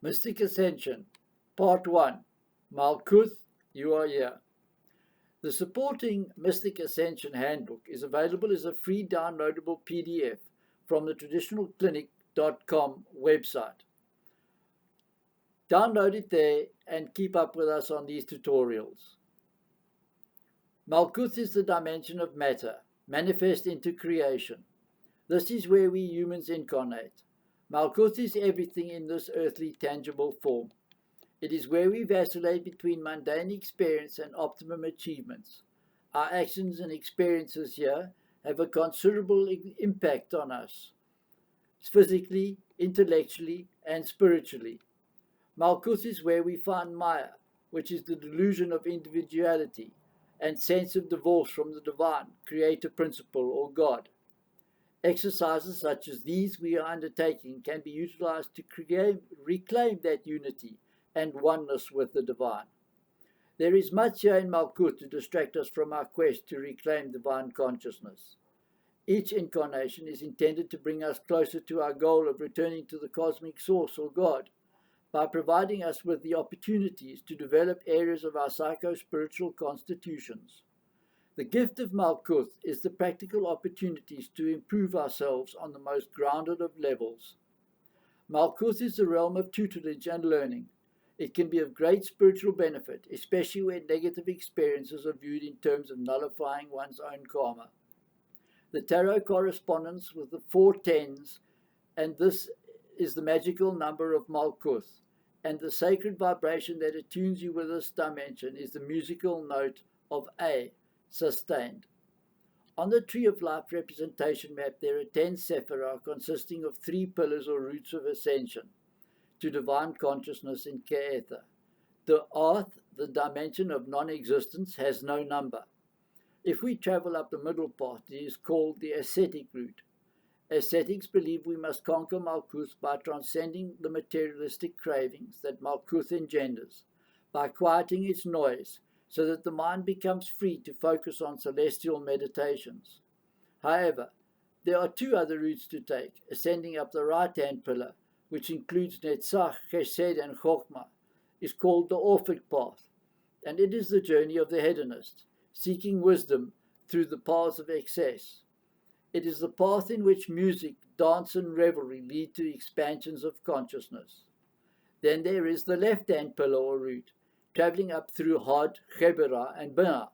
Mystic Ascension, Part 1, Malkuth You Are Here. The supporting Mystic Ascension Handbook is available as a free downloadable PDF from the traditionalclinic.com website. Download it there and keep up with us on these tutorials. Malkuth is the dimension of matter, manifest into creation. This is where we humans incarnate. Malkuth is everything in this earthly tangible form. It is where we vacillate between mundane experience and optimum achievements. Our actions and experiences here have a considerable impact on us, physically, intellectually, and spiritually. Malkuth is where we find Maya, which is the delusion of individuality and sense of divorce from the divine, creator principle, or God. Exercises such as these we are undertaking can be utilized to reclaim that unity and oneness with the divine. There is much here in Malkuth to distract us from our quest to reclaim divine consciousness. Each incarnation is intended to bring us closer to our goal of returning to the cosmic source or God by providing us with the opportunities to develop areas of our psycho-spiritual constitutions. The gift of Malkuth is the practical opportunities to improve ourselves on the most grounded of levels. Malkuth is the realm of tutelage and learning. It can be of great spiritual benefit, especially when negative experiences are viewed in terms of nullifying one's own karma. The tarot corresponds with the 4 tens, and this is the magical number of Malkuth, and the sacred vibration that attunes you with this dimension is the musical note of A, sustained. On the Tree of Life representation map, there are 10 sephirah consisting of 3 pillars or roots of ascension to divine consciousness in Ke'ether. The Arth, the dimension of non-existence, has no number. If we travel up the middle path, it is called the ascetic route. Ascetics believe we must conquer Malkuth by transcending the materialistic cravings that Malkuth engenders, by quieting its noise, so that the mind becomes free to focus on celestial meditations. However, there are 2 other routes to take. Ascending up the right-hand pillar, which includes Netzach, Chesed, and Chokhmah, is called the Orphic path, and it is the journey of the hedonist, seeking wisdom through the paths of excess. It is the path in which music, dance, and revelry lead to expansions of consciousness. Then there is the left-hand pillar or route, travelling up through Hod, Cheberah, and Binah,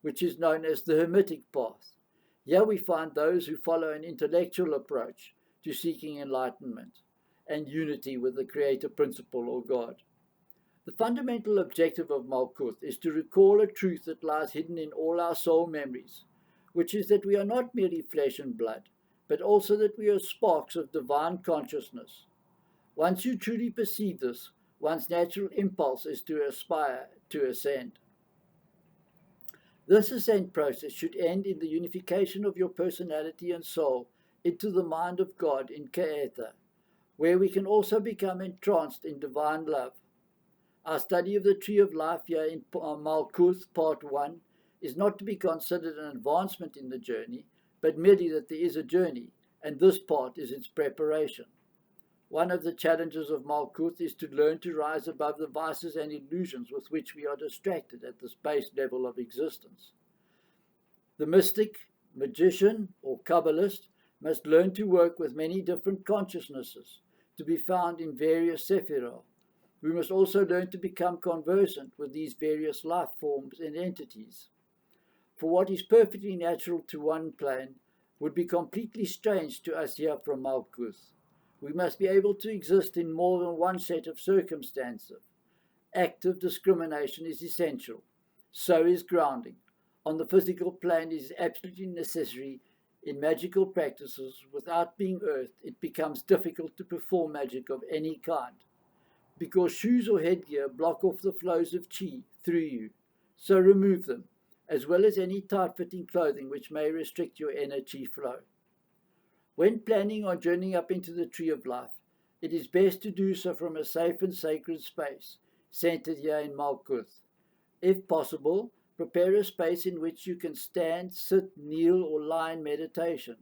which is known as the Hermetic path. Here we find those who follow an intellectual approach to seeking enlightenment and unity with the creator principle or God. The fundamental objective of Malkuth is to recall a truth that lies hidden in all our soul memories, which is that we are not merely flesh and blood, but also that we are sparks of divine consciousness. Once you truly perceive this, one's natural impulse is to aspire to ascend. This ascent process should end in the unification of your personality and soul into the mind of God in Ke'ether, where we can also become entranced in divine love. Our study of the Tree of Life here in Malkuth, Part 1, is not to be considered an advancement in the journey, but merely that there is a journey, and this part is its preparation. One of the challenges of Malkuth is to learn to rise above the vices and illusions with which we are distracted at this base level of existence. The mystic, magician, or Kabbalist must learn to work with many different consciousnesses to be found in various sephirah. We must also learn to become conversant with these various life forms and entities. For what is perfectly natural to one plane would be completely strange to us here from Malkuth. We must be able to exist in more than one set of circumstances. Active discrimination is essential. So is grounding. On the physical plane, it is absolutely necessary in magical practices. Without being earthed, it becomes difficult to perform magic of any kind, because shoes or headgear block off the flows of chi through you. So remove them, as well as any tight-fitting clothing which may restrict your energy flow. When planning on journeying up into the Tree of Life, it is best to do so from a safe and sacred space, centered here in Malkuth. If possible, prepare a space in which you can stand, sit, kneel, or lie in meditation.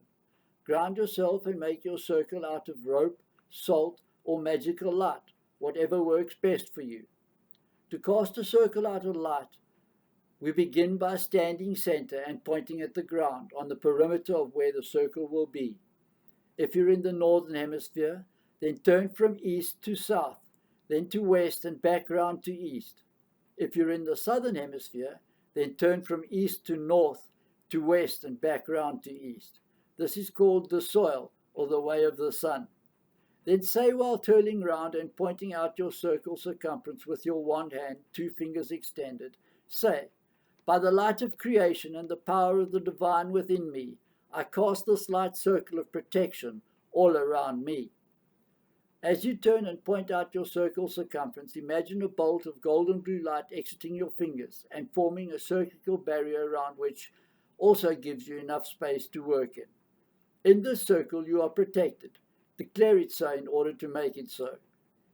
Ground yourself and make your circle out of rope, salt, or magical light, whatever works best for you. To cast a circle out of light, we begin by standing center and pointing at the ground on the perimeter of where the circle will be. If you're in the northern hemisphere, then turn from east to south, then to west and back round to east. If you're in the southern hemisphere, then turn from east to north, to west and back round to east. This is called the soil, or the way of the sun. Then say while twirling round and pointing out your circle circumference with your wand hand, 2 fingers extended, say, by the light of creation and the power of the divine within me, I cast this light circle of protection all around me. As you turn and point out your circle circumference, imagine a bolt of golden blue light exiting your fingers and forming a circular barrier around which also gives you enough space to work in. In this circle you are protected. Declare it so in order to make it so.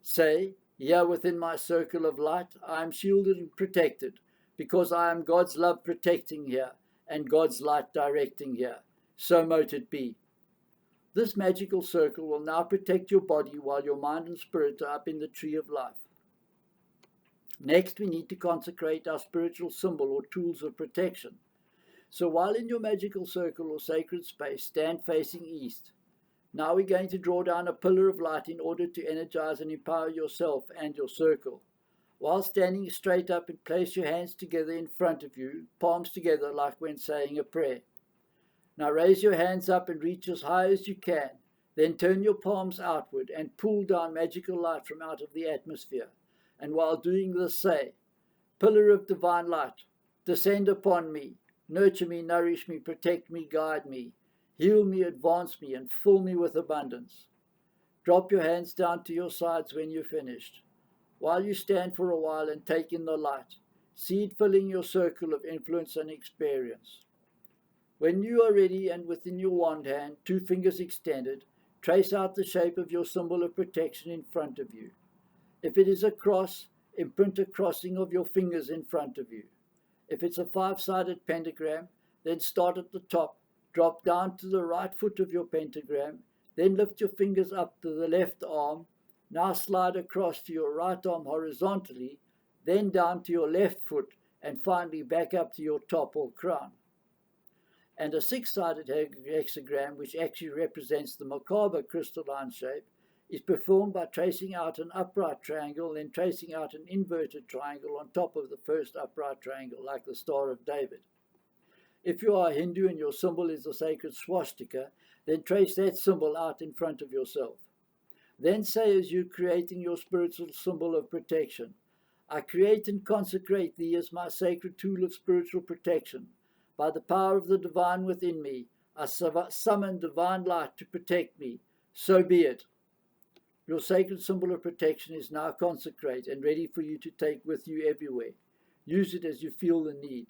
Say, here within my circle of light, I am shielded and protected, because I am God's love protecting here and God's light directing here. So mote it be. This magical circle will now protect your body while your mind and spirit are up in the tree of life. Next, we need to consecrate our spiritual symbol or tools of protection. So while in your magical circle or sacred space, stand facing east. Now we're going to draw down a pillar of light in order to energize and empower yourself and your circle. While standing straight up, and place your hands together in front of you, palms together like when saying a prayer. Now raise your hands up and reach as high as you can. Then turn your palms outward and pull down magical light from out of the atmosphere. And while doing this, say, Pillar of divine light, descend upon me, nurture me, nourish me, protect me, guide me, heal me, advance me, and fill me with abundance. Drop your hands down to your sides when you're finished. While you stand for a while and take in the light, see it filling your circle of influence and experience. When you are ready and within your wand hand, 2 fingers extended, trace out the shape of your symbol of protection in front of you. If it is a cross, imprint a crossing of your fingers in front of you. If it's a 5-sided pentagram, then start at the top, drop down to the right foot of your pentagram, then lift your fingers up to the left arm, now slide across to your right arm horizontally, then down to your left foot, and finally back up to your top or crown. And a 6-sided hexagram, which actually represents the macabre crystalline shape, is performed by tracing out an upright triangle, then tracing out an inverted triangle on top of the first upright triangle, like the Star of David. If you are a Hindu and your symbol is the sacred swastika, then trace that symbol out in front of yourself. Then say, as you're creating your spiritual symbol of protection, I create and consecrate thee as my sacred tool of spiritual protection. By the power of the divine within me, I summon divine light to protect me. So be it. Your sacred symbol of protection is now consecrated and ready for you to take with you everywhere. Use it as you feel the need.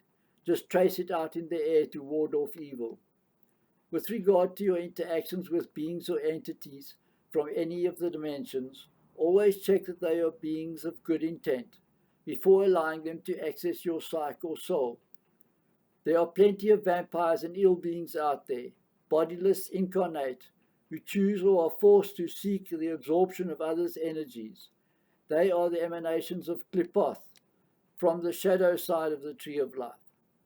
Just trace it out in the air to ward off evil. With regard to your interactions with beings or entities from any of the dimensions, always check that they are beings of good intent before allowing them to access your psyche or soul. There are plenty of vampires and ill beings out there, bodiless, incarnate, who choose or are forced to seek the absorption of others' energies. They are the emanations of Klipoth, from the shadow side of the tree of life.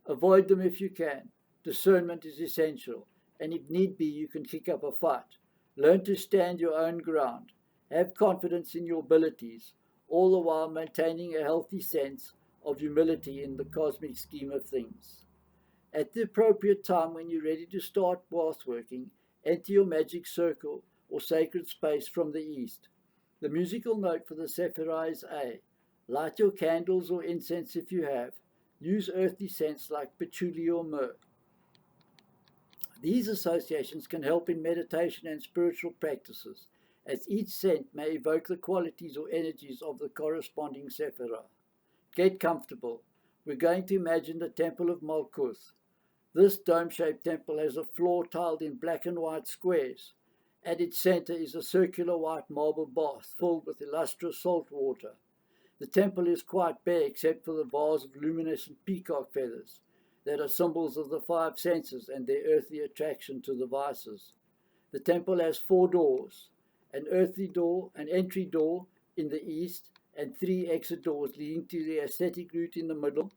Avoid them if you can. Discernment is essential, and if need be, you can kick up a fight. Learn to stand your own ground. Have confidence in your abilities, all the while maintaining a healthy sense of humility in the cosmic scheme of things. At the appropriate time, when you're ready to start path working, enter your magic circle or sacred space from the east. The musical note for the Sephirah is A. Light your candles or incense if you have. Use earthly scents like patchouli or myrrh. These associations can help in meditation and spiritual practices, as each scent may evoke the qualities or energies of the corresponding Sephirah. Get comfortable. We're going to imagine the Temple of Malkuth. This dome-shaped temple has a floor tiled in black and white squares. At its center is a circular white marble bath filled with illustrious salt water. The temple is quite bare except for the bars of luminescent peacock feathers that are symbols of the 5 senses and their earthly attraction to the vices. The temple has 4 doors, an earthly door, an entry door, in the east and 3 exit doors leading to the ascetic route in the middle.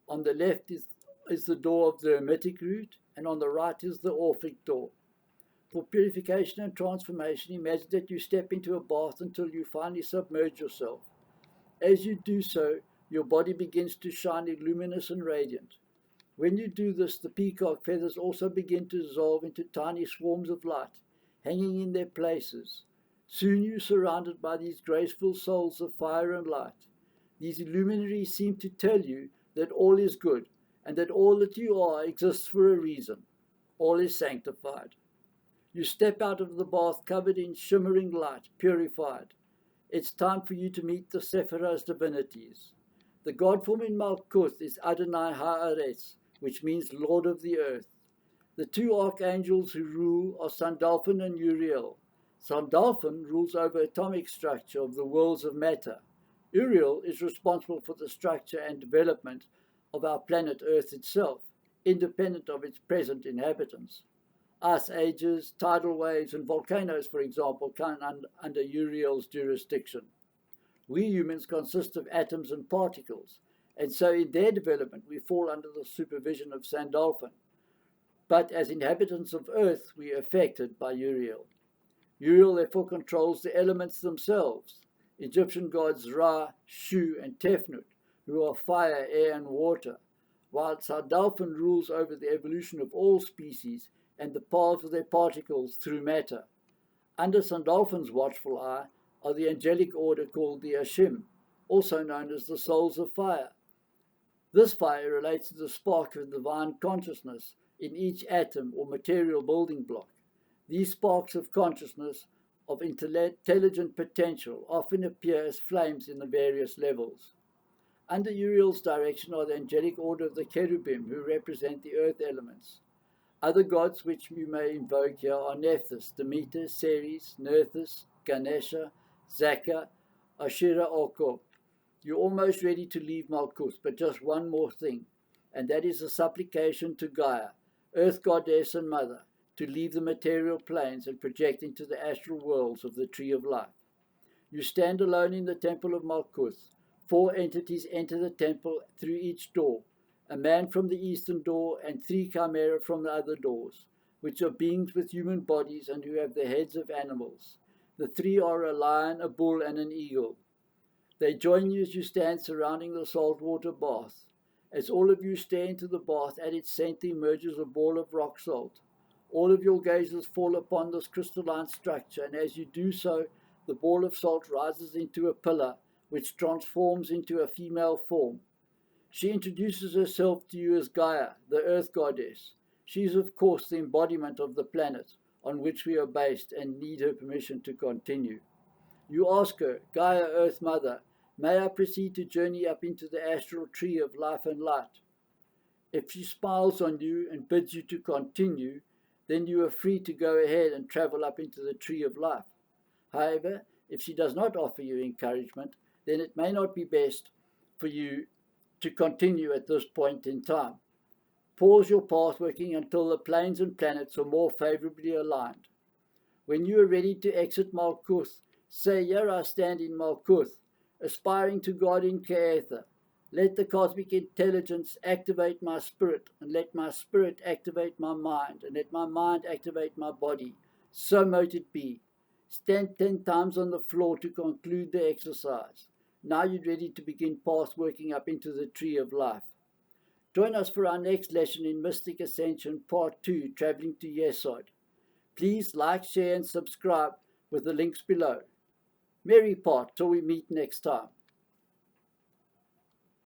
On the left is the door of the hermetic route, and on the right is the Orphic door. For purification and transformation, imagine that you step into a bath until you finally submerge yourself. As you do so, your body begins to shine luminous and radiant. When you do this, the peacock feathers also begin to dissolve into tiny swarms of light, hanging in their places. Soon you're surrounded by these graceful souls of fire and light. These luminaries seem to tell you that all is good, and that all that you are exists for a reason. All is sanctified. You step out of the bath covered in shimmering light, purified. It's time for you to meet the Sephiroth's divinities. The god form in Malkuth is Adonai Haaretz, which means Lord of the Earth. The 2 archangels who rule are Sandalphon and Uriel. Sandalphon rules over atomic structure of the worlds of matter. Uriel is responsible for the structure and development of our planet Earth itself, independent of its present inhabitants. Ice ages, tidal waves, and volcanoes, for example, come under Uriel's jurisdiction. We humans consist of atoms and particles, and so in their development we fall under the supervision of Sandalphon. But as inhabitants of Earth, we are affected by Uriel. Uriel therefore controls the elements themselves. Egyptian gods Ra, Shu, and Tefnut, who are fire, air, and water, while Sandalphon rules over the evolution of all species and the paths of their particles through matter. Under Sandalphon's watchful eye are the angelic order called the Ashim, also known as the souls of fire. This fire relates to the spark of divine consciousness in each atom or material building block. These sparks of consciousness of intelligent potential often appear as flames in the various levels. Under Uriel's direction are the angelic order of the cherubim, who represent the earth elements. Other gods which you may invoke here are Nephthys, Demeter, Ceres, Nerthus, Ganesha, Zaka, Ashira, Oko. You're almost ready to leave Malkuth, but just one more thing, and that is a supplication to Gaia, Earth Goddess and Mother, to leave the material planes and project into the astral worlds of the Tree-of-Life. You stand alone in the temple of Malkuth. 4 entities enter the temple through each door, a man from the eastern door and 3 chimera from the other doors, which are beings with human bodies and who have the heads of animals. The 3 are a lion, a bull, and an eagle. They join you as you stand surrounding the saltwater bath. As all of you stare into the bath, at its center emerges a ball of rock salt. All of your gazes fall upon this crystalline structure, and as you do so, the ball of salt rises into a pillar, which transforms into a female form. She introduces herself to you as Gaia, the Earth Goddess. She is, of course, the embodiment of the planet on which we are based and need her permission to continue. You ask her, Gaia, Earth Mother, may I proceed to journey up into the astral tree of life and light? If she smiles on you and bids you to continue, then you are free to go ahead and travel up into the tree of life. However, if she does not offer you encouragement, then it may not be best for you to continue at this point in time. Pause your path working until the planes and planets are more favorably aligned. When you are ready to exit Malkuth, say, here I stand in Malkuth, aspiring to God in Keether. Let the cosmic intelligence activate my spirit, and let my spirit activate my mind, and let my mind activate my body. So mote it be. Stand 10 times on the floor to conclude the exercise. Now you're ready to begin path working up into the tree of life. Join us for our next lesson in Mystic Ascension Part 2, traveling to Yesod. Please like, share, and subscribe with the links below. Merry part till we meet next time.